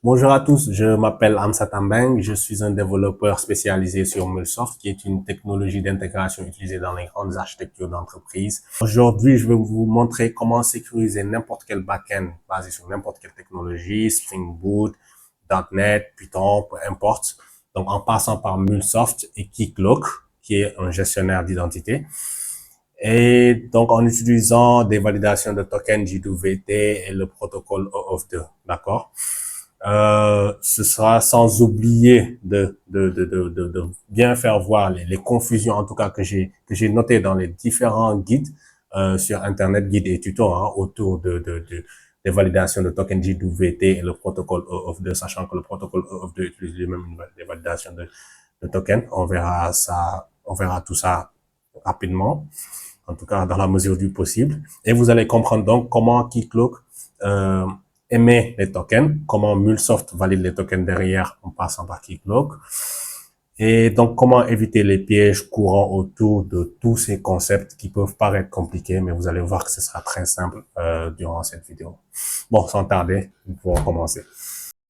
Bonjour à tous, je m'appelle Amsa Tambeng, je suis un développeur spécialisé sur MuleSoft, qui est une technologie d'intégration utilisée dans les grandes architectures d'entreprise. Aujourd'hui, je vais vous montrer comment sécuriser n'importe quel backend basé sur n'importe quelle technologie, Spring Boot, .NET, Python, peu importe. Donc, en passant par MuleSoft et Keycloak, qui est un gestionnaire d'identité. Et donc, en utilisant des validations de tokens JWT et le protocole OAuth2, d'accord? Ce sera sans oublier de bien faire voir les confusions, en tout cas, que j'ai notées dans les différents guides, sur Internet, guides et tutos, hein, autour des validations de tokens JWT et le protocole OAuth2, sachant que le protocole OAuth2 utilise lui-même des validations de tokens. On verra tout ça rapidement, en tout cas dans la mesure du possible. Et vous allez comprendre donc comment Keycloak émet les tokens, comment MuleSoft valide les tokens derrière en passant par Keycloak, et donc comment éviter les pièges courants autour de tous ces concepts qui peuvent paraître compliqués, mais vous allez voir que ce sera très simple durant cette vidéo. Bon, sans tarder, nous pouvons commencer.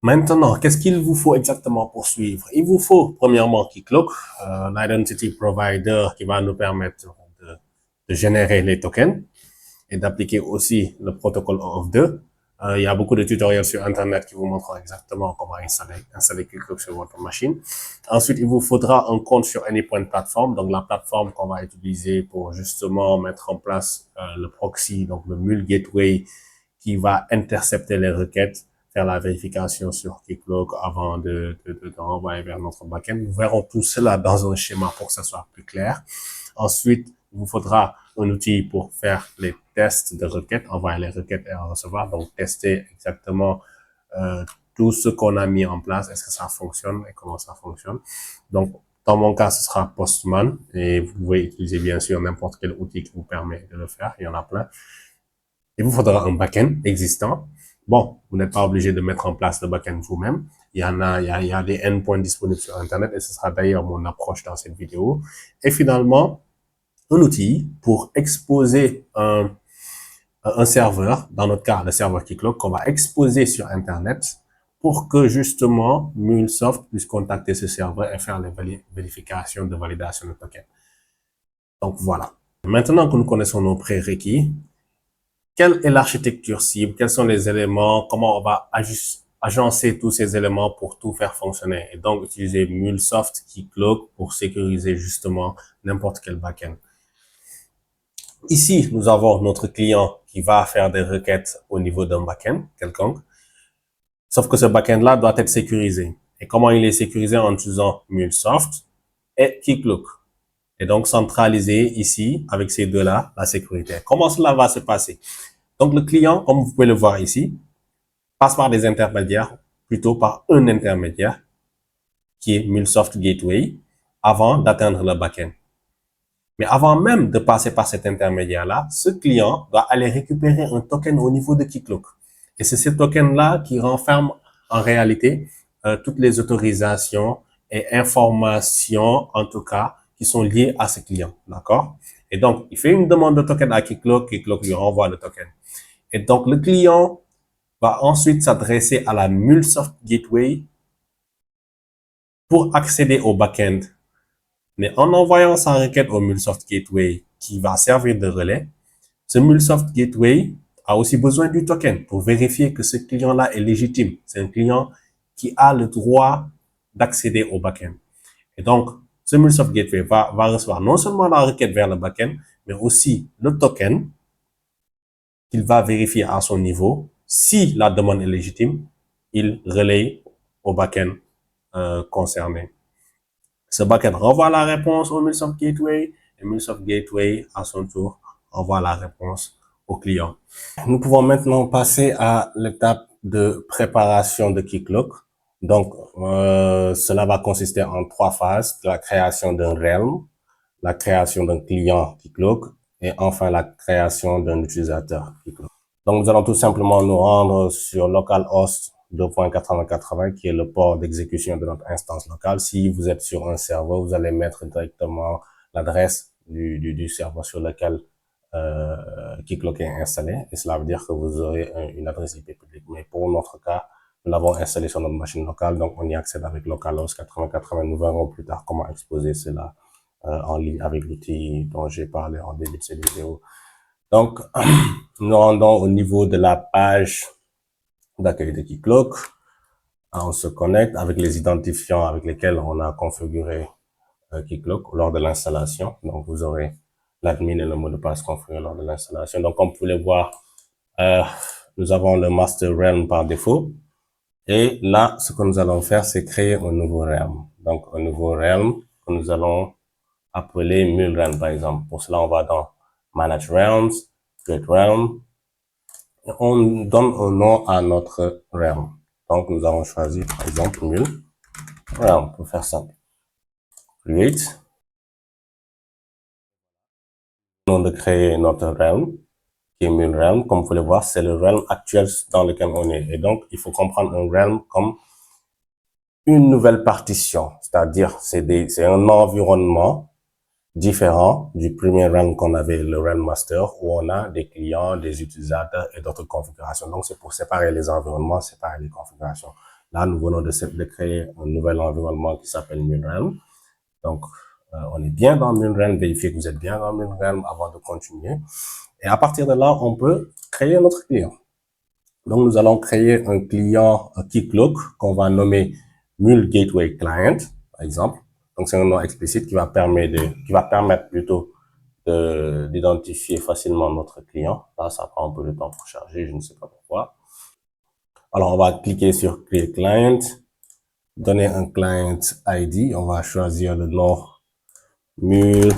Maintenant, qu'est-ce qu'il vous faut exactement pour suivre? Il vous faut premièrement Keycloak, l'identity provider qui va nous permettre de générer les tokens et d'appliquer aussi le protocole OAuth2. Il y a beaucoup de tutoriels sur Internet qui vous montrent exactement comment installer Keycloak sur votre machine. Ensuite, il vous faudra un compte sur Anypoint Platform, donc la plateforme qu'on va utiliser pour justement mettre en place le proxy, donc le Mule Gateway, qui va intercepter les requêtes, faire la vérification sur Keycloak avant de renvoyer vers notre backend. Nous verrons tout cela dans un schéma pour que ça soit plus clair. Ensuite, il vous faudra un outil pour faire les tests de requêtes, envoyer les requêtes et en recevoir. Donc, tester exactement tout ce qu'on a mis en place. Est-ce que ça fonctionne et comment ça fonctionne? Donc, dans mon cas, ce sera Postman et vous pouvez utiliser bien sûr n'importe quel outil qui vous permet de le faire. Il y en a plein. Il vous faudra un backend existant. Bon, vous n'êtes pas obligé de mettre en place le backend vous-même. Il y a des endpoints disponibles sur Internet et ce sera d'ailleurs mon approche dans cette vidéo. Et finalement, un outil pour exposer un serveur, dans notre cas, le serveur Keycloak, qu'on va exposer sur Internet pour que justement MuleSoft puisse contacter ce serveur et faire les vérifications de validation de token. Donc voilà. Maintenant que nous connaissons nos prérequis, quelle est l'architecture cible? Quels sont les éléments? Comment on va agencer tous ces éléments pour tout faire fonctionner? Et donc, utiliser MuleSoft Keycloak pour sécuriser justement n'importe quel backend. Ici, nous avons notre client qui va faire des requêtes au niveau d'un backend quelconque. Sauf que ce backend-là doit être sécurisé. Et comment il est sécurisé? En utilisant MuleSoft et Keycloak. Et donc, centraliser ici, avec ces deux-là, la sécurité. Comment cela va se passer? Donc, le client, comme vous pouvez le voir ici, passe par des intermédiaires, plutôt par un intermédiaire, qui est MuleSoft Gateway, avant d'atteindre le backend. Mais avant même de passer par cet intermédiaire-là, ce client doit aller récupérer un token au niveau de Keycloak. Et c'est ce token-là qui renferme en réalité toutes les autorisations et informations, en tout cas, qui sont liées à ce client. D'accord? Et donc, il fait une demande de token à Keycloak, Keycloak lui renvoie le token. Et donc, le client va ensuite s'adresser à la MuleSoft Gateway pour accéder au backend. Mais en envoyant sa requête au MuleSoft Gateway qui va servir de relais, ce MuleSoft Gateway a aussi besoin du token pour vérifier que ce client-là est légitime. C'est un client qui a le droit d'accéder au backend. Et donc, ce MuleSoft Gateway va recevoir non seulement la requête vers le backend, mais aussi le token qu'il va vérifier à son niveau. Si la demande est légitime, il relaye au backend concerné. Ce backend renvoie la réponse au MuleSoft Gateway et MuleSoft Gateway, à son tour, envoie la réponse au client. Nous pouvons maintenant passer à l'étape de préparation de Keycloak. Donc, cela va consister en 3 phases: la création d'un realm, la création d'un client Keycloak et enfin la création d'un utilisateur Keycloak. Donc, nous allons tout simplement nous rendre sur localhost 2.8080 qui est le port d'exécution de notre instance locale. Si vous êtes sur un serveur, vous allez mettre directement l'adresse du serveur sur lequel Keycloak est installé, et cela veut dire que vous aurez une adresse IP publique. Mais pour notre cas, Nous l'avons installé sur notre machine locale, donc on y accède avec localhost 8080. Nous verrons plus tard comment exposer cela en ligne avec l'outil dont j'ai parlé en début de cette vidéo. Donc, nous rendons au niveau de la page d'accueil de Keycloak. On se connecte avec les identifiants avec lesquels on a configuré Keycloak lors de l'installation. Donc, vous aurez l'admin et le mot de passe configuré lors de l'installation. Donc, comme vous pouvez le voir, nous avons le master realm par défaut. Et là, ce que nous allons faire, c'est créer un nouveau realm. Donc, un nouveau realm que nous allons appeler MulRealm, par exemple. Pour cela, on va dans Manage Realms, Create Realm. Et on donne un nom à notre realm. Donc, nous allons choisir, par exemple, MulRealm, pour faire simple. Create. Nom de créer notre realm, qui est MulRealm. Comme vous pouvez le voir, c'est le realm actuel dans lequel on est. Et donc, il faut comprendre un realm comme une nouvelle partition, c'est-à-dire c'est un environnement différent du premier realm qu'on avait, le realm master, où on a des clients, des utilisateurs et d'autres configurations. Donc, c'est pour séparer les environnements, séparer les configurations. Là, nous venons de créer un nouvel environnement qui s'appelle MulRealm. Donc, on est bien dans MulRealm, vérifiez que vous êtes bien dans MulRealm avant de continuer. Et à partir de là, on peut créer notre client. Donc, nous allons créer un client Keycloak qu'on va nommer Mul Gateway Client, par exemple. Donc, c'est un nom explicite qui va permettre plutôt d'identifier facilement notre client. Là, ça prend un peu de temps pour charger, je ne sais pas pourquoi. Alors, on va cliquer sur Create Client, donner un Client ID. On va choisir le nom Mul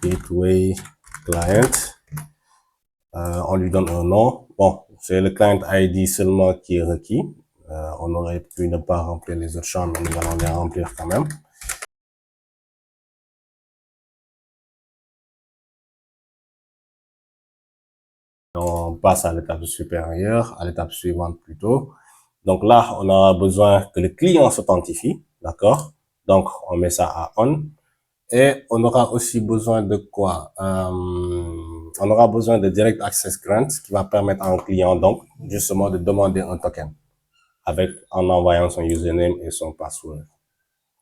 Gateway Client. On lui donne un nom. Bon, c'est le client ID seulement qui est requis. On aurait pu ne pas remplir les autres champs, mais nous allons les remplir quand même. On passe à l'étape supérieure, à l'étape suivante plutôt. Donc là, on aura besoin que le client s'authentifie, d'accord? Donc, on met ça à on. Et on aura aussi besoin de quoi? On aura besoin de Direct Access Grant qui va permettre à un client, donc, justement, de demander un token en envoyant son username et son password.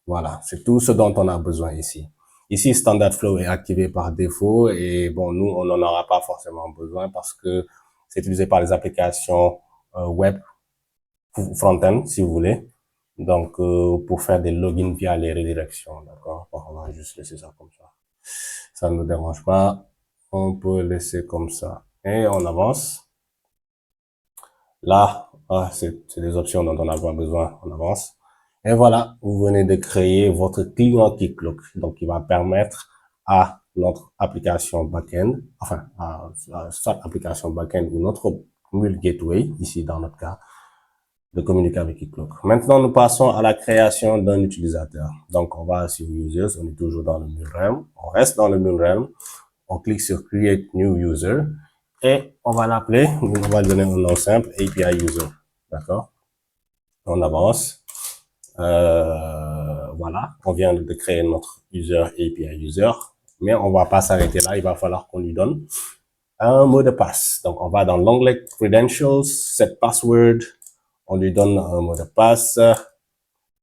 Voilà, c'est tout ce dont on a besoin ici. Ici, Standard Flow est activé par défaut et bon, nous, on n'en aura pas forcément besoin parce que c'est utilisé par les applications web front-end, si vous voulez. Donc, pour faire des logins via les redirections, d'accord? Bon, on va juste laisser ça comme ça. Ça ne nous dérange pas. On peut laisser comme ça. Et on avance. Là, c'est des options dont on n'a pas besoin. On avance. Et voilà, vous venez de créer votre client Keycloak. Donc, qui va permettre à notre application backend, enfin, soit application backend ou notre Mul Gateway, ici dans notre cas, de communiquer avec Keycloak. Maintenant, nous passons à la création d'un utilisateur. Donc, on va sur Users, on est toujours dans le MulRealm. On reste dans le MulRealm. On clique sur Create New User et on va l'appeler, on va lui donner un nom simple, API User. D'accord? On avance. Voilà, on vient de créer notre user API User, mais on va pas s'arrêter là, il va falloir qu'on lui donne un mot de passe. Donc, on va dans l'onglet Credentials, Set Password, on lui donne un mot de passe.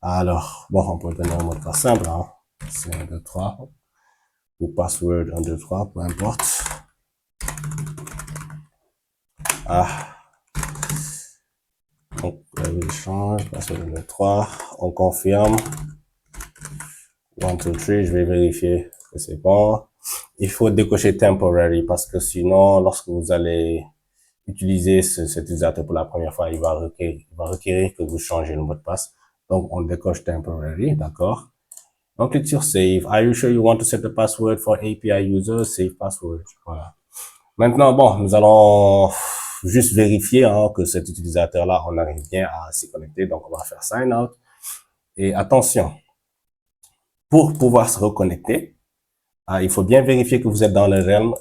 Alors, bon, on peut donner un mot de passe simple, hein. C'est 1, 2, 3, ou password 1, 2, 3, peu importe. Donc, il change, password 1, 2, 3, on confirme. 1, 2, 3, je vais vérifier que c'est bon. Il faut décocher temporary parce que sinon, lorsque vous allez utiliser cet utilisateur pour la première fois, il va requérir que vous changez le mot de passe. Donc, on décoche temporary, d'accord? On clique sur Save. Are you sure you want to set the password for API user? Save password. Voilà. Maintenant, bon, nous allons juste vérifier que cet utilisateur-là, on arrive bien à s'y connecter. Donc, on va faire Sign Out. Et attention, pour pouvoir se reconnecter, il faut bien vérifier que vous êtes dans le realm,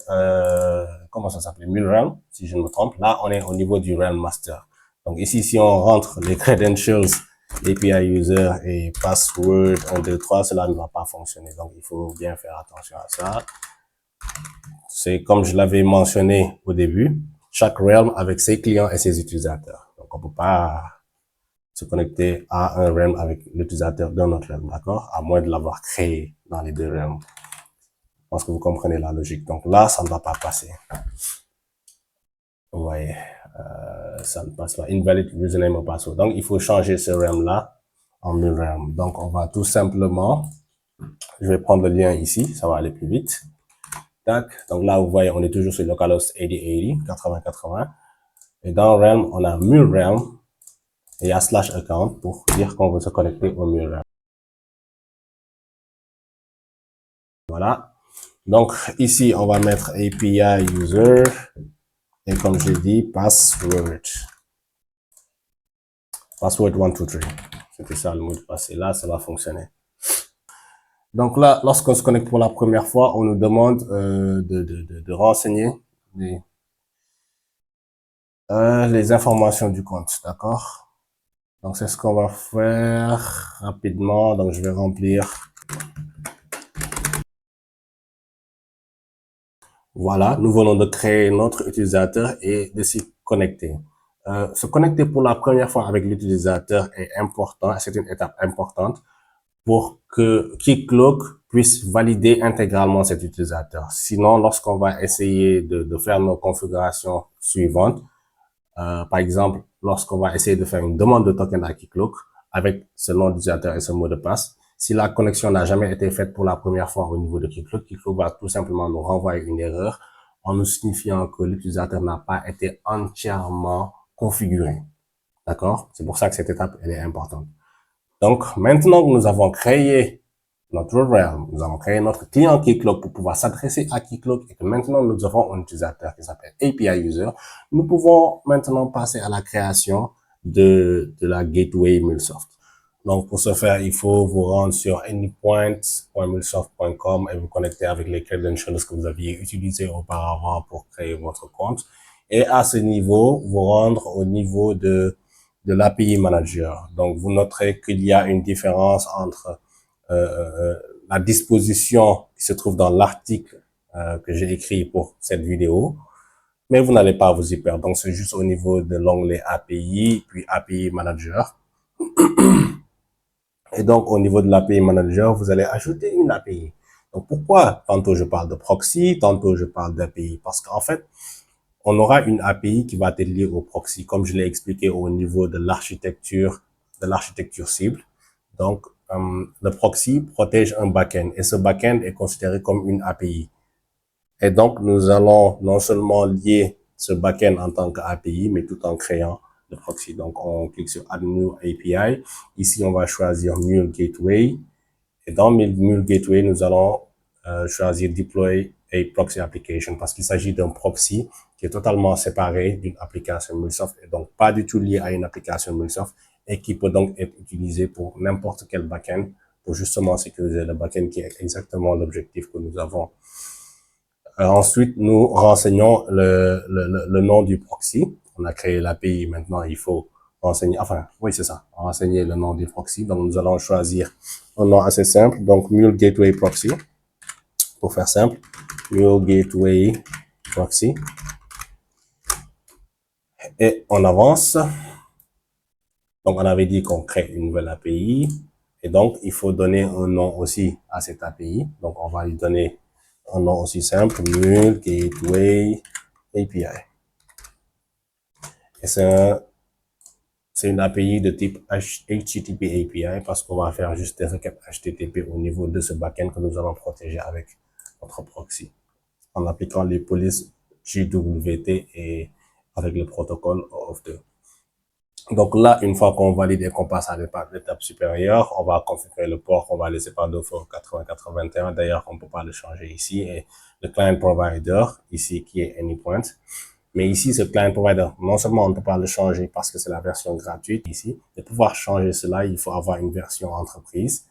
comment ça s'appelle, MulRealm, si je ne me trompe. Là, on est au niveau du realm master. Donc ici, si on rentre les credentials, API user et password 1, 2, 3, cela ne va pas fonctionner. Donc, il faut bien faire attention à ça. C'est comme je l'avais mentionné au début. chaque realm avec ses clients et ses utilisateurs. Donc, on peut pas se connecter à un realm avec l'utilisateur d'un autre realm, d'accord? À moins de l'avoir créé dans les deux realms. Je pense que vous comprenez la logique. Donc là, ça ne va pas passer. Vous voyez, ça ne passe pas. Invalid username or password. Donc, il faut changer ce realm-là en mule realm. Donc, on va tout simplement, je vais prendre le lien ici, ça va aller plus vite. Tac. Donc là, vous voyez, on est toujours sur localhost 8080, 8080. Et dans realm, on a mule realm. Et il y a /account pour dire qu'on veut se connecter au mule realm. Voilà. Donc, ici, on va mettre API user. Et comme j'ai dit, password. Password 123. C'était ça le mot de passe. Et là, ça va fonctionner. Donc là, lorsqu'on se connecte pour la première fois, on nous demande de renseigner les informations du compte, d'accord? Donc c'est ce qu'on va faire rapidement. Donc je vais remplir. Voilà, nous venons de créer notre utilisateur et de s'y connecter. Se connecter pour la première fois avec l'utilisateur est important, c'est une étape importante pour que Keycloak puisse valider intégralement cet utilisateur. Sinon, lorsqu'on va essayer de faire nos configurations suivantes, par exemple, lorsqu'on va essayer de faire une demande de token à Keycloak avec ce nom d'utilisateur et ce mot de passe, si la connexion n'a jamais été faite pour la première fois au niveau de Keycloak, Keycloak va tout simplement nous renvoyer une erreur en nous signifiant que l'utilisateur n'a pas été entièrement configuré. D'accord? C'est pour ça que cette étape, elle est importante. Donc, maintenant que nous avons créé notre realm, nous avons créé notre client Keycloak pour pouvoir s'adresser à Keycloak et que maintenant nous avons un utilisateur qui s'appelle API User, nous pouvons maintenant passer à la création de la gateway MuleSoft. Donc, pour ce faire, il faut vous rendre sur anypoint.mulesoft.com et vous connecter avec les credentials que vous aviez utilisés auparavant pour créer votre compte. Et à ce niveau, vous rendre au niveau de l'API Manager. Donc, vous noterez qu'il y a une différence entre la disposition qui se trouve dans l'article que j'ai écrit pour cette vidéo, mais vous n'allez pas vous y perdre. Donc, c'est juste au niveau de l'onglet API, puis API Manager. Et donc, au niveau de l'API Manager, vous allez ajouter une API. Donc, pourquoi tantôt je parle de proxy, tantôt je parle d'API? Parce qu'en fait, on aura une API qui va être liée au proxy, comme je l'ai expliqué au niveau de l'architecture cible. Donc, le proxy protège un backend et ce backend est considéré comme une API. Et donc, nous allons non seulement lier ce backend en tant qu'API, mais tout en créant le proxy. Donc, on clique sur Add New API. Ici, on va choisir Mule Gateway. Et dans Mule Gateway, nous allons choisir Deploy a Proxy Application parce qu'il s'agit d'un proxy qui est totalement séparé d'une application MuleSoft et donc pas du tout lié à une application MuleSoft et qui peut donc être utilisé pour n'importe quel backend pour justement sécuriser le backend qui est exactement l'objectif que nous avons. Ensuite, nous renseignons le nom du proxy. On a créé l'API, maintenant il faut renseigner, enfin, oui, c'est ça, renseigner le nom du proxy. Donc, nous allons choisir un nom assez simple, donc Mule Gateway Proxy. Pour faire simple, Mule Gateway Proxy. Et on avance. Donc, on avait dit qu'on crée une nouvelle API. Et donc, il faut donner un nom aussi à cette API. Donc, on va lui donner un nom aussi simple, Mule Gateway API. Et c'est une API de type HTTP API parce qu'on va faire juste des requêtes HTTP au niveau de ce backend que nous allons protéger avec notre proxy en appliquant les polices JWT et avec le protocole OAuth2. Donc là, une fois qu'on valide et qu'on passe à l'étape supérieure, on va configurer le port, on va laisser par défaut 80-80-21. D'ailleurs, on ne peut pas le changer ici. Et le client provider, ici, qui est Anypoint. Mais ici, ce client provider, non seulement on ne peut pas le changer parce que c'est la version gratuite ici, de pouvoir changer cela, il faut avoir une version entreprise.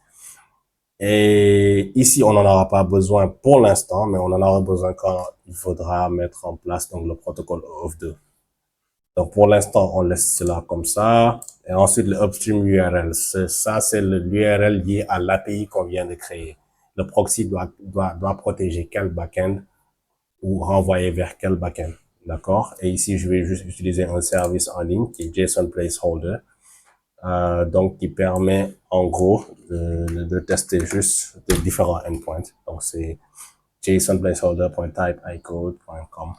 Et ici, on n'en aura pas besoin pour l'instant, mais on en aura besoin quand il faudra mettre en place donc le protocole OAuth2. Donc, pour l'instant, on laisse cela comme ça. Et ensuite, le upstream URL. Ça, c'est l'URL lié à l'API qu'on vient de créer. Le proxy doit protéger quel backend ou renvoyer vers quel backend. D'accord? Et ici, je vais juste utiliser un service en ligne qui est JSON Placeholder, donc qui permet en gros de tester juste des différents endpoints. Donc c'est jsonplaceholder.typeiCode.com.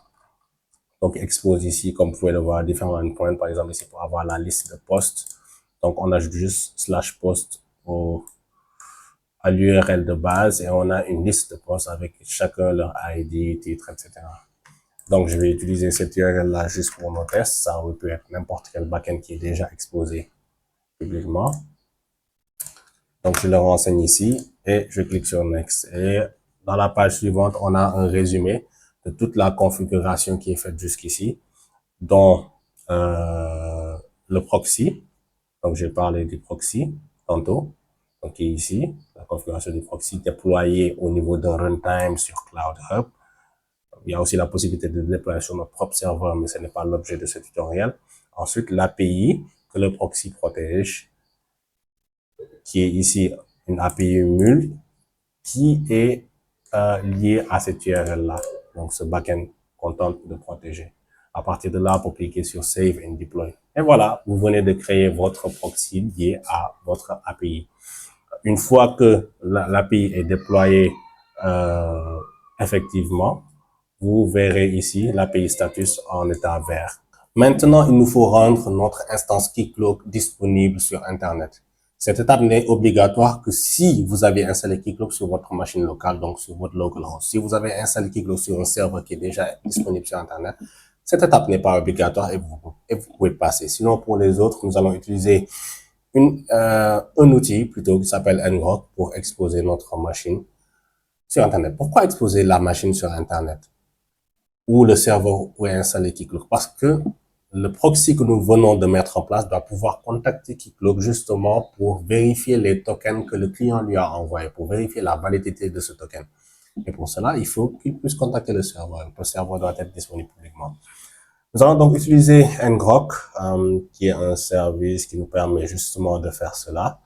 Donc expose ici, comme vous pouvez le voir, différents endpoints. Par exemple, ici pour avoir la liste de postes. Donc on ajoute juste /post à l'URL de base et on a une liste de postes avec chacun leur ID, titre, etc. Donc, je vais utiliser cette URL-là juste pour nos tests. Ça peut être n'importe quel backend qui est déjà exposé publiquement. Donc, je le renseigne ici et je clique sur Next. Et dans la page suivante, on a un résumé de toute la configuration qui est faite jusqu'ici, dont le proxy. Donc, j'ai parlé du proxy tantôt. Donc, ici, la configuration du proxy déployée au niveau d'un runtime sur Cloud Hub. Il y a aussi la possibilité de déployer sur notre propre serveur, mais ce n'est pas l'objet de ce tutoriel. Ensuite, l'API que le proxy protège, qui est ici une API MUL, qui est liée à cette URL-là. Donc, ce backend qu'on tente de protéger. À partir de là, pour cliquer sur Save and Deploy. Et voilà, vous venez de créer votre proxy lié à votre API. Une fois que l'API est déployée effectivement, vous verrez ici l'API status en état vert. Maintenant, il nous faut rendre notre instance Keycloak disponible sur Internet. Cette étape n'est obligatoire que si vous avez installé Keycloak sur votre machine locale, donc sur votre localhost. Si vous avez installé Keycloak sur un serveur qui est déjà disponible sur Internet, cette étape n'est pas obligatoire et vous pouvez passer. Sinon, pour les autres, nous allons utiliser un outil plutôt qui s'appelle ngrok pour exposer notre machine sur Internet. Pourquoi exposer la machine sur Internet ou le serveur où est installé Keycloak? Parce que le proxy que nous venons de mettre en place doit pouvoir contacter Keycloak justement pour vérifier les tokens que le client lui a envoyés, pour vérifier la validité de ce token. Et pour cela, il faut qu'il puisse contacter le serveur. Le serveur doit être disponible publiquement. Nous allons donc utiliser ngrok, qui est un service qui nous permet justement de faire cela.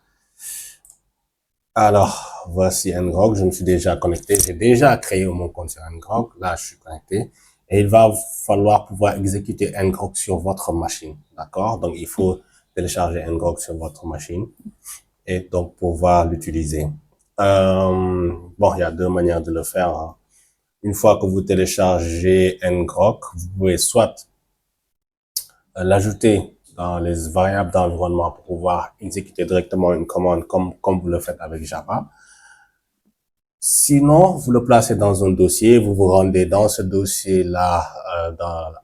Alors, voici ngrok. Je me suis déjà connecté. J'ai déjà créé mon compte sur ngrok. Là, je suis connecté. Et il va falloir pouvoir exécuter ngrok sur votre machine. D'accord? Donc, il faut télécharger ngrok sur votre machine et donc pouvoir l'utiliser. Bon, il y a deux manières de le faire, hein. Une fois que vous téléchargez ngrok, vous pouvez soit l'ajouter dans les variables d'environnement pour pouvoir exécuter directement une commande comme vous le faites avec Java. Sinon, vous le placez dans un dossier, vous vous rendez dans ce dossier-là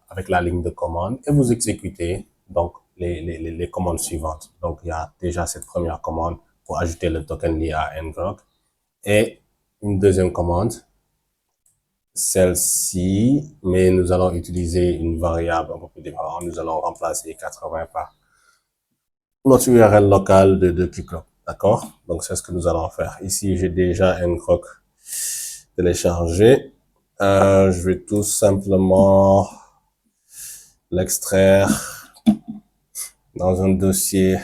avec la ligne de commande et vous exécutez donc les commandes suivantes. Donc, il y a déjà cette première commande pour ajouter le token lié à ngrok et une deuxième commande, celle-ci, mais nous allons utiliser une variable un peu plus différente. Nous allons remplacer 80 par notre URL locale de Keycloak. D'accord? Donc, c'est ce que nous allons faire. Ici, j'ai déjà ngrok téléchargé. Je vais tout simplement l'extraire dans un dossier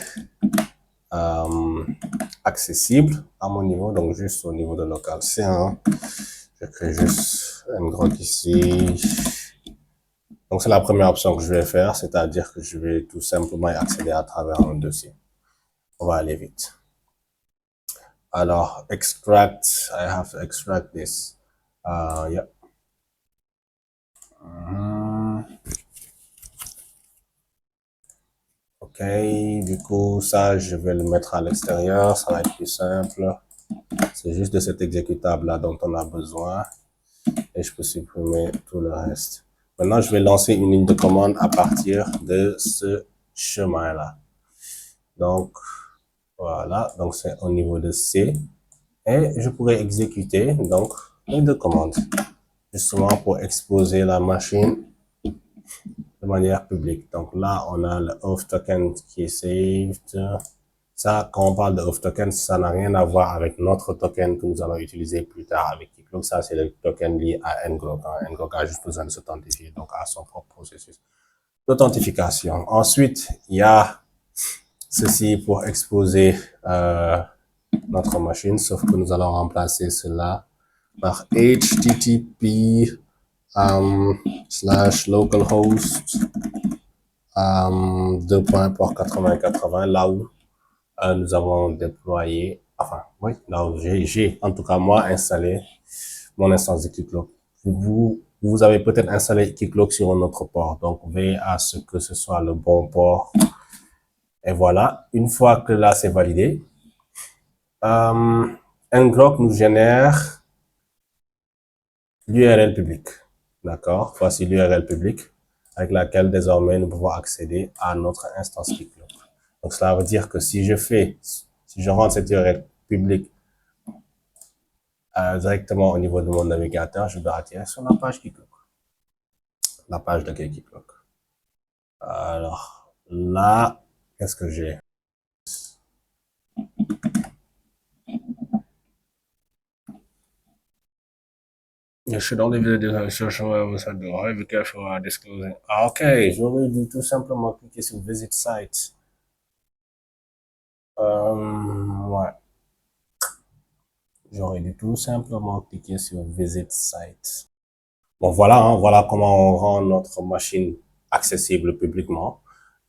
accessible à mon niveau, donc juste au niveau de local C1. Je crée juste ngrok ici. Donc, c'est la première option que je vais faire, c'est-à-dire que je vais tout simplement y accéder à travers un dossier. On va aller vite. Alors, extract, I have to extract this. Yeah. Ok, du coup, ça, je vais le mettre à l'extérieur, ça va être plus simple. C'est juste de cet exécutable-là dont on a besoin. Et je peux supprimer tout le reste. Maintenant, je vais lancer une ligne de commande à partir de ce chemin-là. Donc, voilà. Donc, c'est au niveau de C. Et je pourrais exécuter, donc, ligne de commande. Justement pour exposer la machine de manière publique. Donc là, on a le auth token qui est saved. Ça, quand on parle de auth token, ça n'a rien à voir avec notre token que nous allons utiliser plus tard avec Keycloak. Ça, c'est le token lié à ngrok. Ngrok a juste besoin de s'authentifier, donc à son propre processus d'authentification. Ensuite, il y a ceci pour exposer notre machine, sauf que nous allons remplacer cela par HTTP slash localhost 2.port 8080, là où nous avons déployé, enfin, oui, là où j'ai, en tout cas, moi, installé mon instance de Keycloak. Vous avez peut-être installé Keycloak sur un autre port, donc veillez à ce que ce soit le bon port. Et voilà, une fois que là, c'est validé, ngrok nous génère l'URL publique. D'accord? Voici l'URL publique avec laquelle désormais nous pouvons accéder à notre instance Keycloak. Donc, cela veut dire que si je rentre cette URL publique directement au niveau de mon navigateur, je dois atterrir sur la page Keycloak. La page de Keycloak. Alors, là, qu'est-ce que j'ai? You should only visit the social website below. Be careful about disclosing. Ah, ok, j'aurais dû tout simplement cliquer sur Visit Site. Ouais. J'aurais dû tout simplement cliquer sur Visit Site. Bon, voilà, hein, voilà comment on rend notre machine accessible publiquement.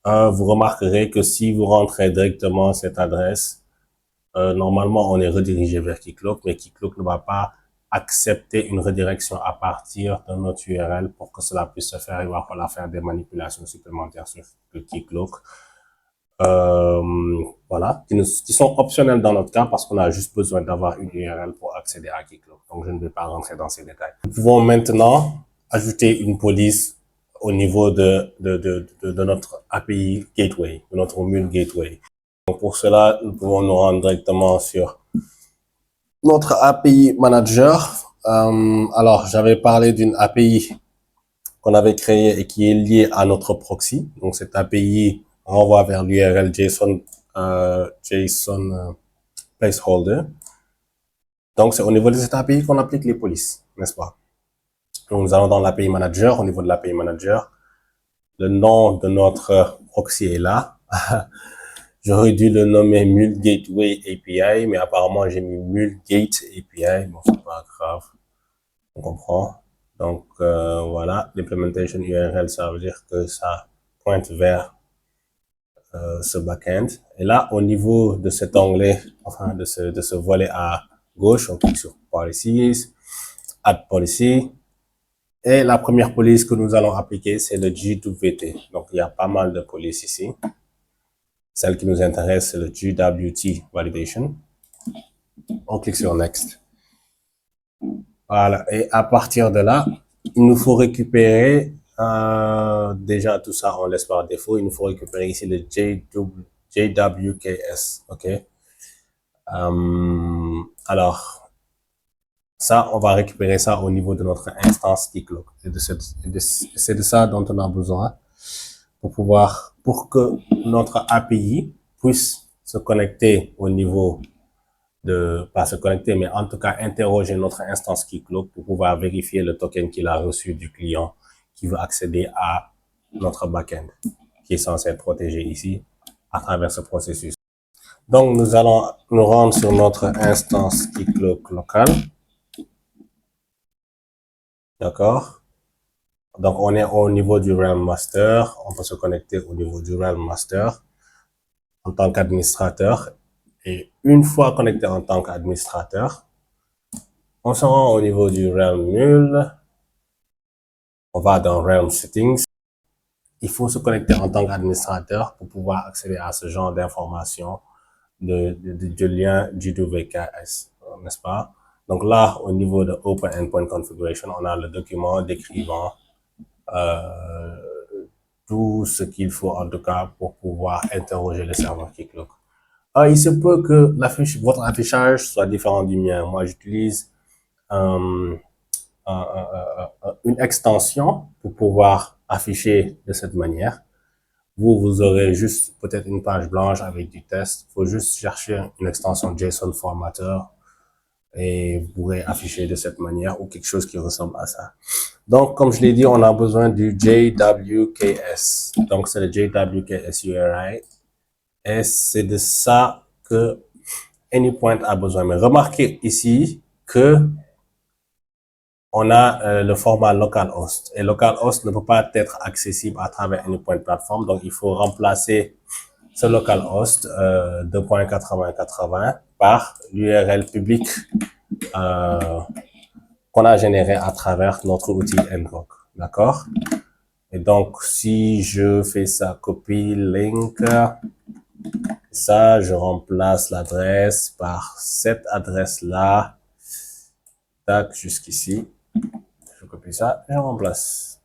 Vous remarquerez que si vous rentrez directement cette adresse, normalement, on est redirigé vers Keycloak, mais Keycloak ne va pas accepter une redirection à partir de notre URL pour que cela puisse se faire. Il va falloir faire des manipulations supplémentaires sur le Keycloak. Voilà, qui sont optionnelles dans notre cas parce qu'on a juste besoin d'avoir une URL pour accéder à Keycloak. Donc, je ne vais pas rentrer dans ces détails. Nous pouvons maintenant ajouter une police au niveau de notre API Gateway, de notre Mule Gateway. Donc, pour cela, nous pouvons nous rendre directement sur notre API Manager. Alors, j'avais parlé d'une API qu'on avait créée et qui est liée à notre proxy. Donc, cette API renvoie vers l'URL JSON placeholder. Donc, c'est au niveau de cette API qu'on applique les polices, n'est-ce pas? Donc, nous allons dans l'API Manager. Au niveau de l'API Manager, le nom de notre proxy est là. J'aurais dû le nommer Mule Gateway API, mais apparemment, j'ai mis Mule Gate API. Bon, c'est pas grave. On comprend. Donc, voilà. L'implementation URL, ça veut dire que ça pointe vers ce backend. Et là, au niveau de cet onglet, enfin, de ce volet à gauche, on clique sur Policies, Add Policy. Et la première police que nous allons appliquer, c'est le JWT. Donc, il y a pas mal de polices ici. Celle qui nous intéresse, c'est le JWT Validation. On clique sur Next. Voilà. Et à partir de là, il nous faut récupérer, déjà tout ça, on laisse par défaut. Il nous faut récupérer ici le JWKS. OK. Alors, ça, on va récupérer ça au niveau de notre instance Keycloak. C'est de ça dont on a besoin pour que notre API puisse se connecter au niveau pas se connecter, mais en tout cas interroger notre instance Keycloak pour pouvoir vérifier le token qu'il a reçu du client qui veut accéder à notre backend, qui est censé être protégé ici à travers ce processus. Donc, nous allons nous rendre sur notre instance Keycloak locale. D'accord? Donc, on est au niveau du Realm Master. On peut se connecter au niveau du Realm Master en tant qu'administrateur. Et une fois connecté en tant qu'administrateur, on se rend au niveau du Realm Mule. On va dans Realm Settings. Il faut se connecter en tant qu'administrateur pour pouvoir accéder à ce genre d'informations de lien JWKS, n'est-ce pas? Donc là, au niveau de Open Endpoint Configuration, on a le document décrivant tout ce qu'il faut en tout cas pour pouvoir interroger le serveur Keycloak. Il se peut que votre affichage soit différent du mien. Moi, j'utilise une extension pour pouvoir afficher de cette manière. Vous aurez juste peut-être une page blanche avec du test. Il faut juste chercher une extension JSON formateur et vous pourrez afficher de cette manière ou quelque chose qui ressemble à ça. Donc, comme je l'ai dit, on a besoin du JWKS. Donc, c'est le JWKS URI. Et c'est de ça que AnyPoint a besoin. Mais remarquez ici que on a le format localhost. Et localhost ne peut pas être accessible à travers une point plateforme. Donc, il faut remplacer ce localhost 2.8080 par l'URL public qu'on a généré à travers notre outil Ngrok. D'accord? Et donc, si je fais ça, copie, link, ça, je remplace l'adresse par cette adresse-là. Tac, jusqu'ici. Je copie ça et je remplace.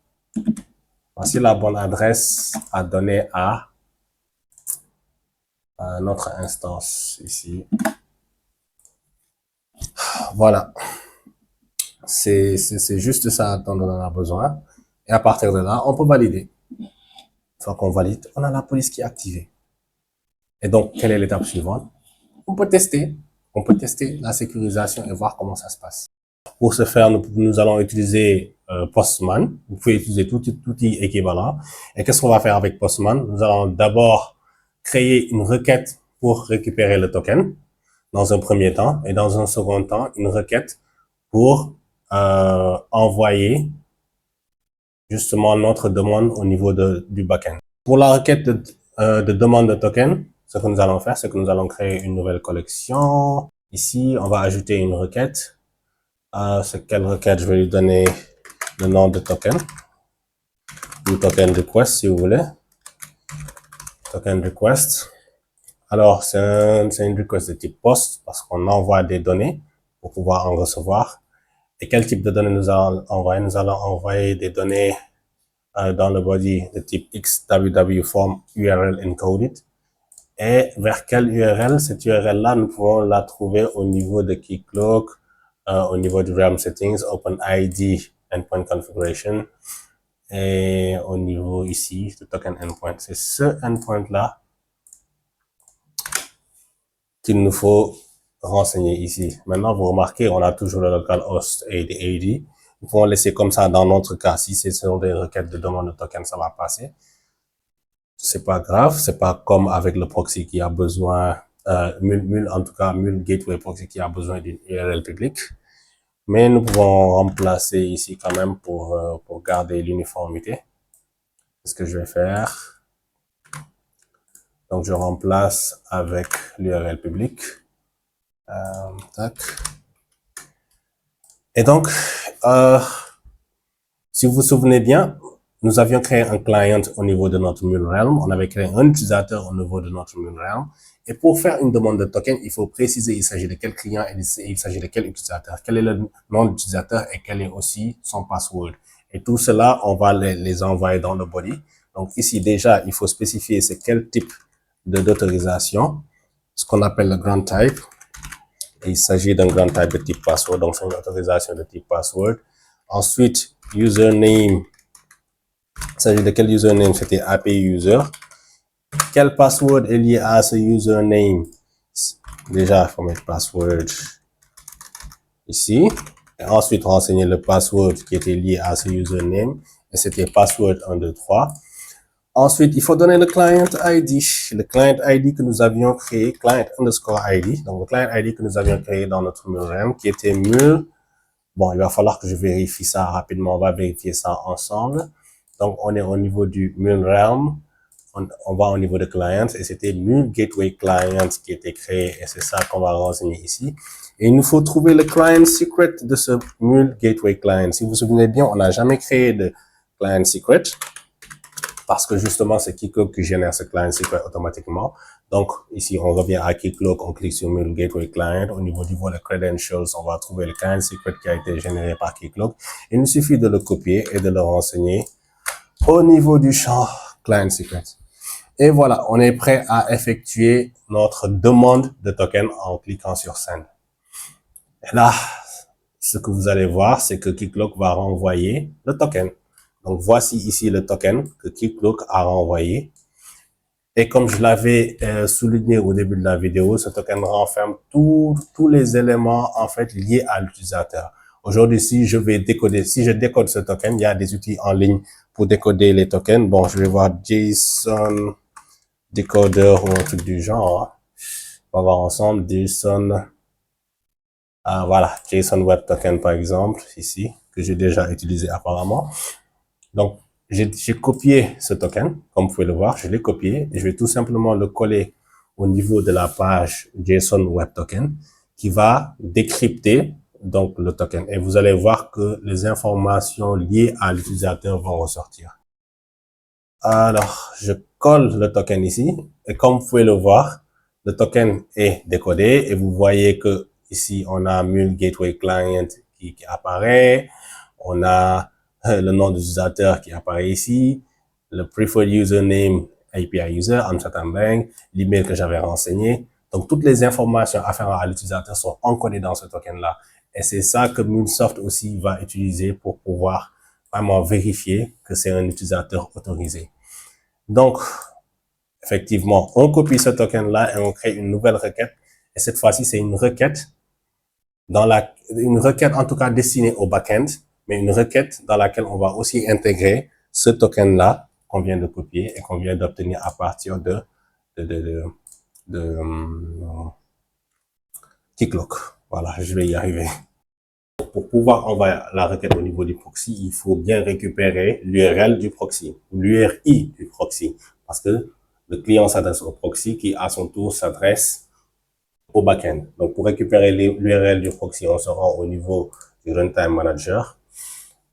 Voici la bonne adresse à donner à notre instance ici. Voilà. C'est juste ça dont on en a besoin. Et à partir de là, on peut valider. Une fois qu'on valide, on a la police qui est activée. Et donc, quelle est l'étape suivante? On peut tester. On peut tester la sécurisation et voir comment ça se passe. Pour ce faire, nous allons utiliser Postman. Vous pouvez utiliser tout outil équivalent. Et qu'est-ce qu'on va faire avec Postman? Nous allons d'abord créer une requête pour récupérer le token dans un premier temps. Et dans un second temps, une requête pour envoyer justement notre demande au niveau du backend. Pour la requête de demande de token, ce que nous allons faire, c'est que nous allons créer une nouvelle collection. Ici, on va ajouter une requête. C'est quelle requête? Je vais lui donner le nom de token. Ou token request, si vous voulez. Token request. Alors, c'est une request de type post parce qu'on envoie des données pour pouvoir en recevoir. Et quel type de données nous allons envoyer? Nous allons envoyer des données dans le body de type XWW form URL encoded. Et vers quelle URL? Cette URL-là, nous pouvons la trouver au niveau de Keycloak, au niveau du Realm Settings, OpenID, Endpoint Configuration, et au niveau ici de Token Endpoint. C'est ce endpoint-là qu'il nous faut renseigner ici. Maintenant, vous remarquez, on a toujours le localhost et des AD. Nous pouvons laisser comme ça dans notre cas. Si ce sont des requêtes de demande de token, ça va passer. C'est pas grave. C'est pas comme avec le proxy qui a besoin, en tout cas, Mule Gateway Proxy qui a besoin d'une URL publique. Mais nous pouvons remplacer ici quand même pour garder l'uniformité. C'est ce que je vais faire. Donc, je remplace avec l'URL publique. Tac. Et donc, si vous vous souvenez bien, nous avions créé un client au niveau de notre Mule Realm. On avait créé un utilisateur au niveau de notre Mule Realm. Et pour faire une demande de token, il faut préciser il s'agit de quel client et il s'agit de quel utilisateur. Quel est le nom de l'utilisateur et quel est aussi son password. Et tout cela, on va les envoyer dans le body. Donc ici, déjà, il faut spécifier c'est quel type d'autorisation, ce qu'on appelle le grant type. Et il s'agit d'un grant type de type password, donc c'est une autorisation de type password. Ensuite, username. Il s'agit de quel username? C'était API user. Quel password est lié à ce username? Déjà, il faut mettre password ici. Et ensuite, renseigner le password qui était lié à ce username. Et c'était password 123. Ensuite, il faut donner le client ID. Le client ID que nous avions créé, client underscore ID. Donc, le client ID que nous avions créé dans notre Mule qui était Mule. Bon, il va falloir que je vérifie ça rapidement. On va vérifier ça ensemble. Donc, on est au niveau du Mule Realm. On va au niveau de clients et c'était Mule Gateway Client qui était créé et c'est ça qu'on va renseigner ici. Et il nous faut trouver le client secret de ce Mule Gateway Client. Si vous vous souvenez bien, on n'a jamais créé de client secret parce que justement, c'est Keycloak qui génère ce client secret automatiquement. Donc, ici, on revient à Keycloak, on clique sur Mule Gateway Client. Au niveau du volet Credentials, on va trouver le client secret qui a été généré par Keycloak. Il nous suffit de le copier et de le renseigner au niveau du champ client secret. Et voilà, on est prêt à effectuer notre demande de token en cliquant sur Send. Et là, ce que vous allez voir, c'est que Keycloak va renvoyer le token. Donc, voici ici le token que Keycloak a renvoyé. Et comme je l'avais souligné au début de la vidéo, ce token renferme tous les éléments en fait liés à l'utilisateur. Aujourd'hui, si je décode ce token, il y a des outils en ligne pour décoder les tokens. Bon, je vais voir JSON Decoder ou un truc du genre. On va voir ensemble JSON. Voilà, JSON Web Token par exemple, ici. que j'ai déjà utilisé apparemment. Donc, j'ai copié ce token, comme vous pouvez le voir, je l'ai copié et je vais tout simplement le coller au niveau de la page JSON Web Token qui va décrypter donc le token. Et vous allez voir que les informations liées à l'utilisateur vont ressortir. Alors, je colle le token ici et comme vous pouvez le voir, le token est décodé et vous voyez que ici, on a Mule Gateway Client qui apparaît. On a le nom de l'utilisateur qui apparaît ici, le preferred username API user, Amsterdam Bank, l'email que j'avais renseigné. Donc, toutes les informations afférentes à l'utilisateur sont encodées dans ce token-là. Et c'est ça que MuleSoft aussi va utiliser pour pouvoir vraiment vérifier que c'est un utilisateur autorisé. Donc, effectivement, on copie ce token-là et on crée une nouvelle requête. Et cette fois-ci, c'est une requête une requête en tout cas destinée au back-end, mais une requête dans laquelle on va aussi intégrer ce token-là qu'on vient de copier et qu'on vient d'obtenir à partir de Keycloak. Voilà, je vais y arriver. Pour pouvoir envoyer la requête au niveau du proxy, il faut bien récupérer l'URL du proxy, l'URI du proxy, parce que le client s'adresse au proxy qui, à son tour, s'adresse au backend. Donc, pour récupérer l'URL du proxy, on se rend au niveau du Runtime Manager.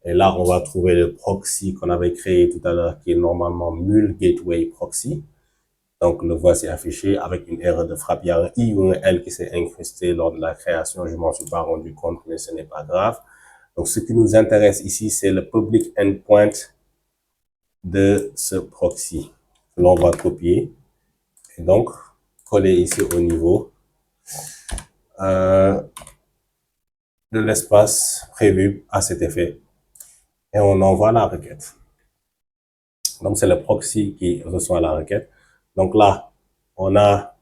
Et là, on va trouver le proxy qu'on avait créé tout à l'heure, qui est normalement Mule Gateway Proxy. Donc, le voici affiché avec une erreur de frappe. Il y a un I ou un L qui s'est incrusté lors de la création. Je m'en suis pas rendu compte, mais ce n'est pas grave. Donc, ce qui nous intéresse ici, c'est le public endpoint de ce proxy que l'on va copier. Et donc, coller ici au niveau de l'espace prévu à cet effet. Et on envoie la requête. Donc, c'est le proxy qui reçoit la requête. Donc là, on a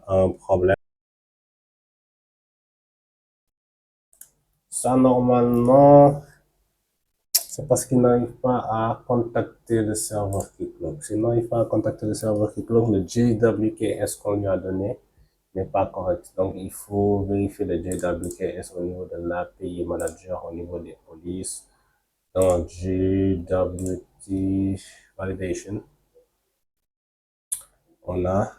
un problème. Ça, normalement, c'est parce qu'il n'arrive pas à contacter le serveur Keycloak. S'il n'arrive pas à contacter le serveur Keycloak, le JWKS qu'on lui a donné n'est pas correct. Donc, il faut vérifier le JWKS au niveau de l'API Manager, au niveau des polices, dans JWT Validation. On a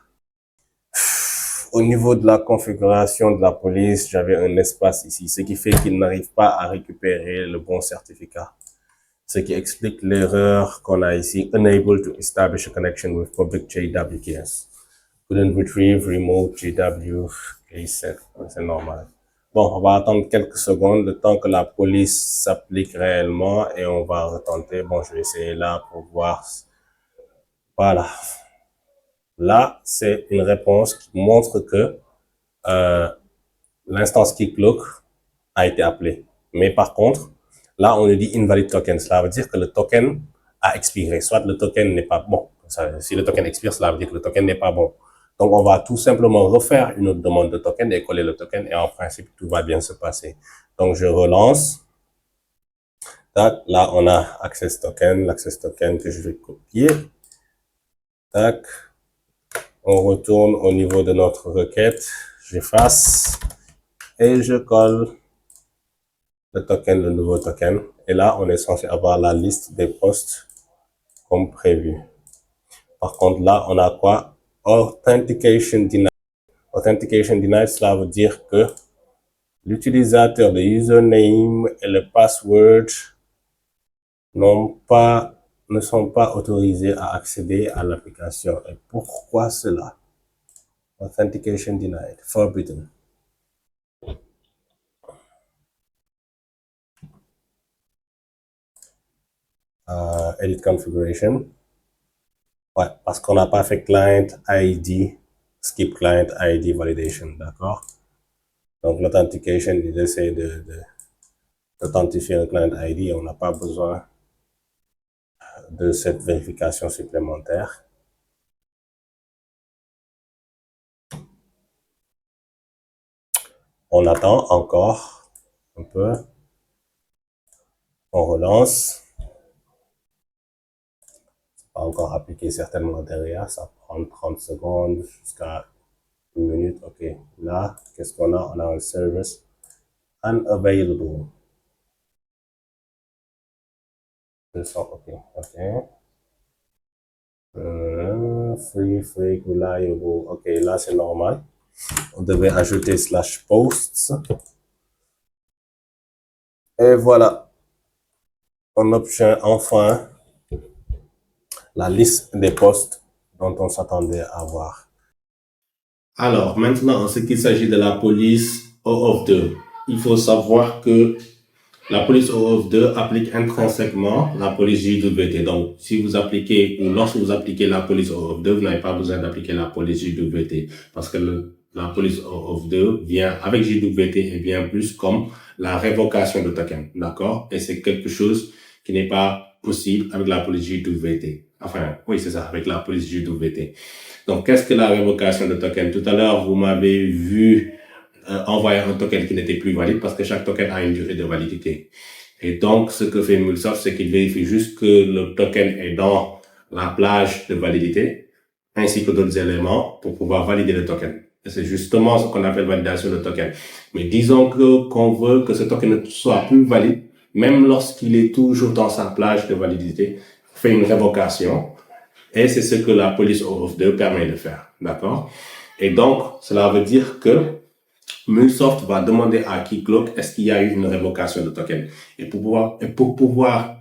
au niveau de la configuration de la police, j'avais un espace ici, ce qui fait qu'il n'arrive pas à récupérer le bon certificat. Ce qui explique l'erreur qu'on a ici, unable to establish a connection with public JWKS. Couldn't retrieve remote JWKS. C'est normal. Bon, on va attendre quelques secondes, le temps que la police s'applique réellement et on va retenter. Bon, je vais essayer là pour voir. Voilà. Là, c'est une réponse qui montre que l'instance Keycloak a été appelée. Mais par contre, là, on nous dit invalid token. Cela veut dire que le token a expiré. Soit le token n'est pas bon. Si le token expire, cela veut dire que le token n'est pas bon. Donc, on va tout simplement refaire une autre demande de token et coller le token. Et en principe, tout va bien se passer. Donc, je relance. Tac, là, on a access token, l'access token que je vais copier. Tac. On retourne au niveau de notre requête. J'efface et je colle le token, le nouveau token. Et là, on est censé avoir la liste des postes comme prévu. Par contre, là, on a quoi? Authentication denied. Authentication denied, cela veut dire que l'utilisateur, le username et le password ne sont pas autorisés à accéder à l'application. Et pourquoi cela? Authentication denied, forbidden. Edit configuration. Ouais, parce qu'on n'a pas fait client ID, skip client ID validation, d'accord? Donc, l'authentication, il essaie d'authentifier un client ID et on n'a pas besoin de cette vérification supplémentaire. On attend encore un peu. On relance. Pas encore appliqué certainement derrière. Ça prend 30 secondes jusqu'à une minute. OK. Là, qu'est-ce qu'on a? On a un service. unavailable. Okay, ok. Free, reliable. Ok, là c'est normal. On devait ajouter slash posts. Et voilà. On obtient enfin la liste des postes dont on s'attendait à voir. Alors, maintenant, en ce qui s'agit de la police OAuth2, il faut savoir que la police OAuth2 applique intrinsèquement la police JWT. Donc, si vous appliquez ou lorsque vous appliquez la police OAuth2, vous n'avez pas besoin d'appliquer la police JWT parce que la police OAuth2 vient avec JWT et vient plus comme la révocation de token. D'accord? Et c'est quelque chose qui n'est pas possible avec la police JWT. Enfin, oui, c'est ça, avec la police JWT. Donc, qu'est-ce que la révocation de token? Tout à l'heure, vous m'avez vu envoyer un token qui n'était plus valide parce que chaque token a une durée de validité. Et donc, ce que fait MuleSoft, c'est qu'il vérifie juste que le token est dans la plage de validité ainsi que d'autres éléments pour pouvoir valider le token. Et c'est justement ce qu'on appelle validation de token. Mais disons qu'on veut que ce token ne soit plus valide, même lorsqu'il est toujours dans sa plage de validité, on fait une révocation. Et c'est ce que la police OAuth2 permet de faire. D'accord? Et donc, cela veut dire que MuleSoft va demander à Keycloak est-ce qu'il y a eu une révocation de token. Et pour pouvoir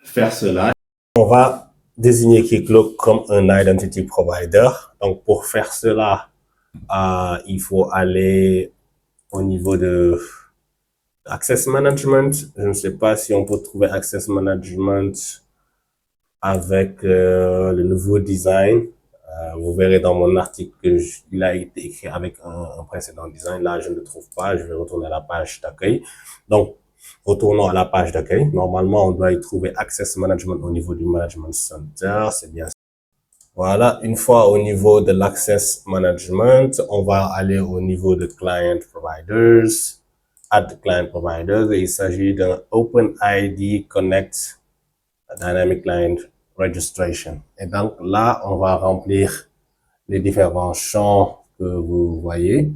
faire cela, on va désigner Keycloak comme un identity provider. Donc, pour faire cela, il faut aller au niveau de Access Management. Je ne sais pas si on peut trouver Access Management avec le nouveau design. Vous verrez dans mon article qu'il a été écrit avec un précédent design. Là, je ne le trouve pas. Je vais retourner à la page d'accueil. Donc, retournons à la page d'accueil. Normalement, on doit y trouver Access Management au niveau du Management Center. C'est bien ça. Voilà, une fois au niveau de l'Access Management, on va aller au niveau de Client Providers, Add Client Providers, et il s'agit d'un OpenID Connect Dynamic Client Registration. Et donc là, on va remplir les différents champs que vous voyez.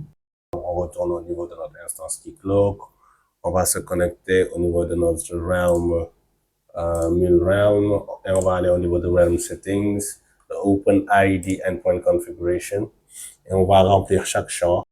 On retourne au niveau de notre instance Keycloak. On va se connecter au niveau de notre Realm, Mule Realm, et on va aller au niveau de Realm Settings, the OpenID Endpoint Configuration, et on va remplir chaque champ.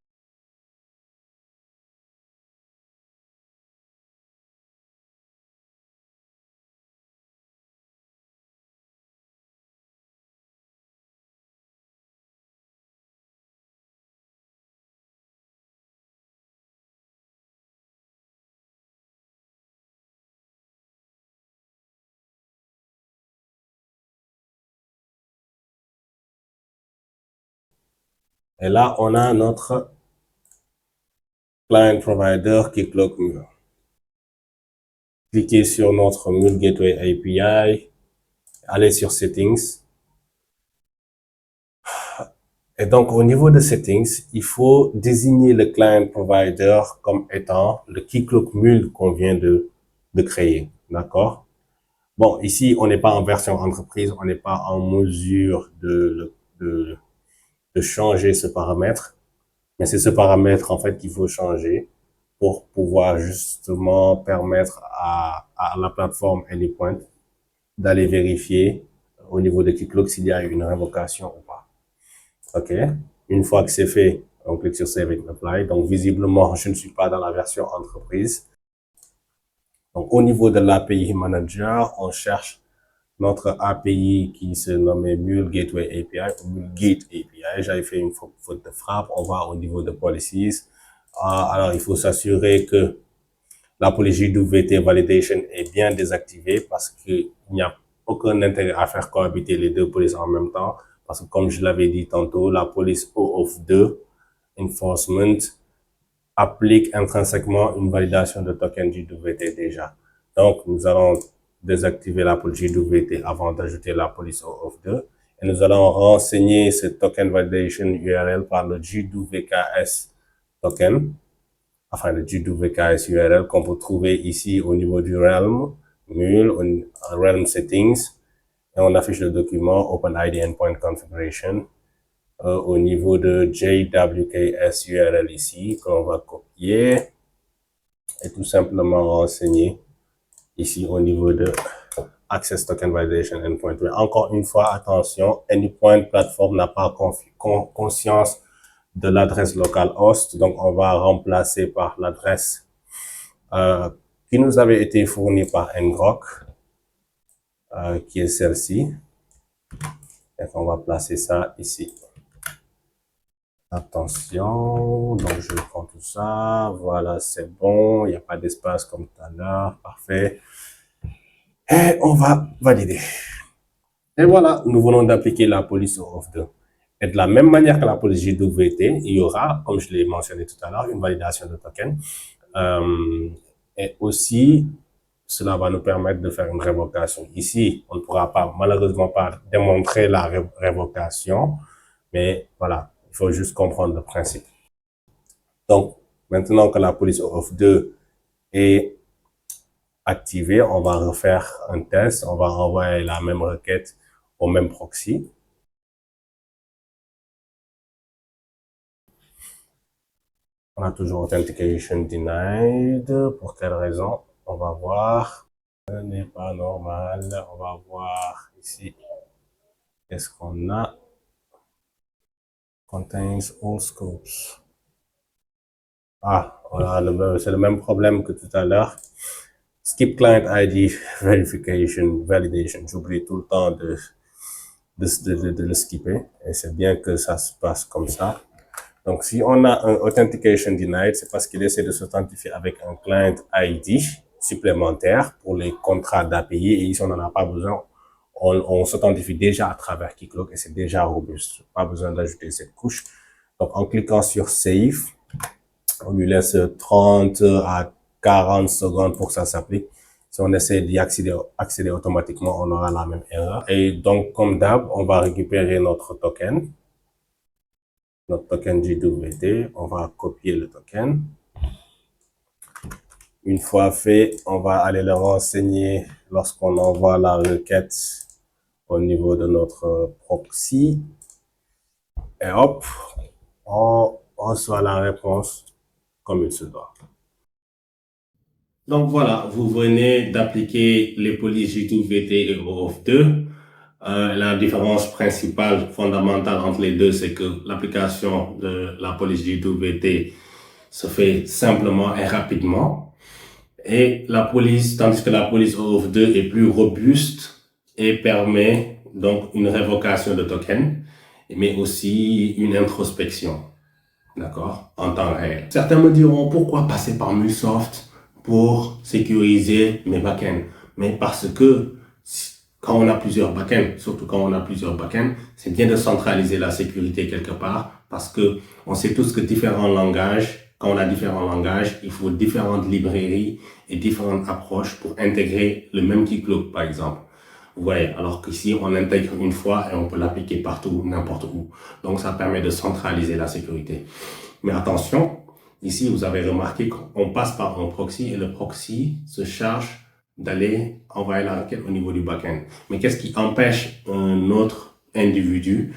Et là, on a notre client provider Keycloak Mule. Cliquez sur notre Mule Gateway API, allez sur Settings. Et donc, au niveau de Settings, il faut désigner le client provider comme étant le Keycloak Mule qu'on vient de créer. D'accord? Bon, ici, on n'est pas en version entreprise, on n'est pas en mesure de changer ce paramètre. Mais c'est ce paramètre, en fait, qu'il faut changer pour pouvoir justement permettre à la plateforme Anypoint d'aller vérifier au niveau de Keycloak s'il y a une révocation ou pas. OK. Une fois que c'est fait, on clique sur Save and Apply. Donc, visiblement, je ne suis pas dans la version entreprise. Donc, au niveau de l'API Manager, on cherche notre API qui se nommait Mule Gateway API, Mule Gate API. J'avais fait une faute de frappe. On va au niveau de Policies. Alors, il faut s'assurer que la police JWT Validation est bien désactivée parce qu'il n'y a aucun intérêt à faire cohabiter les deux polices en même temps. Parce que comme je l'avais dit tantôt, la police OAuth2 Enforcement applique intrinsèquement une validation de token JWT déjà. Donc, nous allons désactiver la police JWT avant d'ajouter la police OAuth2. Et nous allons renseigner ce token validation URL par le JWKS token. Enfin, le JWKS URL qu'on peut trouver ici au niveau du Realm, Mule, Realm Settings. Et on affiche le document OpenID Endpoint Configuration au niveau de JWKS URL ici, qu'on va copier. et tout simplement renseigner ici au niveau de Access Token Validation Endpoint. Mais encore une fois, attention, Endpoint Platform n'a pas conscience de l'adresse localhost, donc on va remplacer par l'adresse qui nous avait été fournie par Ngrok, qui est celle-ci. Et on va placer ça ici. Attention, donc je prends tout ça, voilà, c'est bon, il n'y a pas d'espace comme tout à l'heure, parfait. Et on va valider. Et voilà, nous venons d'appliquer la police au Auth 2. Et de la même manière que la police JWT, il y aura, comme je l'ai mentionné tout à l'heure, une validation de token. Et aussi, cela va nous permettre de faire une révocation. Ici, on ne pourra pas, malheureusement pas démontrer la révocation, mais voilà, il faut juste comprendre le principe. Donc, maintenant que la police Auth 2 est activée, on va refaire un test, on va envoyer la même requête au même proxy. On a toujours Authentication Denied. Pour quelle raison? On va voir. Ce n'est pas normal. On va voir ici. Qu'est-ce qu'on a? Contains all scopes. Ah, c'est le même problème que tout à l'heure. Skip Client ID Verification, Validation. J'oublie tout le temps de le skipper. Et c'est bien que ça se passe comme ça. Donc, si on a un Authentication Denied, c'est parce qu'il essaie de s'authentifier avec un Client ID supplémentaire pour les contrats d'API. Et ici, on n'en a pas besoin. On s'authentifie déjà à travers Keycloak et c'est déjà robuste. Pas besoin d'ajouter cette couche. Donc, en cliquant sur Save, on lui laisse 30 à 40 secondes pour que ça s'applique. Si on essaie d'y accéder automatiquement, on aura la même erreur. Et donc, comme d'hab, on va récupérer notre token JWT, on va copier le token. Une fois fait, on va aller le renseigner lorsqu'on envoie la requête au niveau de notre proxy. Et hop, on reçoit la réponse comme il se doit. Donc voilà, vous venez d'appliquer les polices JWT et Auth 2. La différence principale, fondamentale entre les deux, c'est que l'application de la police JWT se fait simplement et rapidement. Et la police, tandis que la police Auth 2 est plus robuste et permet donc une révocation de token, mais aussi une introspection, d'accord, en temps réel. Certains me diront, pourquoi passer par MuleSoft pour sécuriser mes backends? Mais parce que quand on a plusieurs backends, surtout quand on a plusieurs backends, c'est bien de centraliser la sécurité quelque part parce que on sait tous que différents langages, quand on a différents langages, il faut différentes librairies et différentes approches pour intégrer le même Keycloak, par exemple. Vous voyez, alors qu'ici, on intègre une fois et on peut l'appliquer partout, n'importe où. Donc, ça permet de centraliser la sécurité. Mais attention, ici, vous avez remarqué qu'on passe par un proxy et le proxy se charge d'aller envoyer la requête au niveau du backend. Mais qu'est-ce qui empêche un autre individu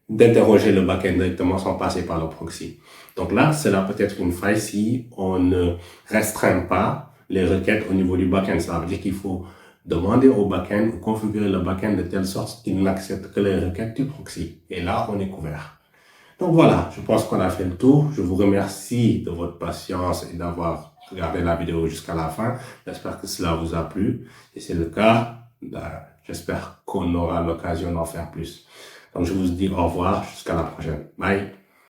d'interroger le backend directement sans passer par le proxy? Donc là, cela peut être une faille si on ne restreint pas les requêtes au niveau du backend. Ça veut dire qu'il faut demander au backend ou configurer le backend de telle sorte qu'il n'accepte que les requêtes du proxy. Et là, on est couvert. Donc voilà, je pense qu'on a fait le tour. Je vous remercie de votre patience et d'avoir regardé la vidéo jusqu'à la fin. J'espère que cela vous a plu. Si c'est le cas, j'espère qu'on aura l'occasion d'en faire plus. Donc je vous dis au revoir, jusqu'à la prochaine. Bye.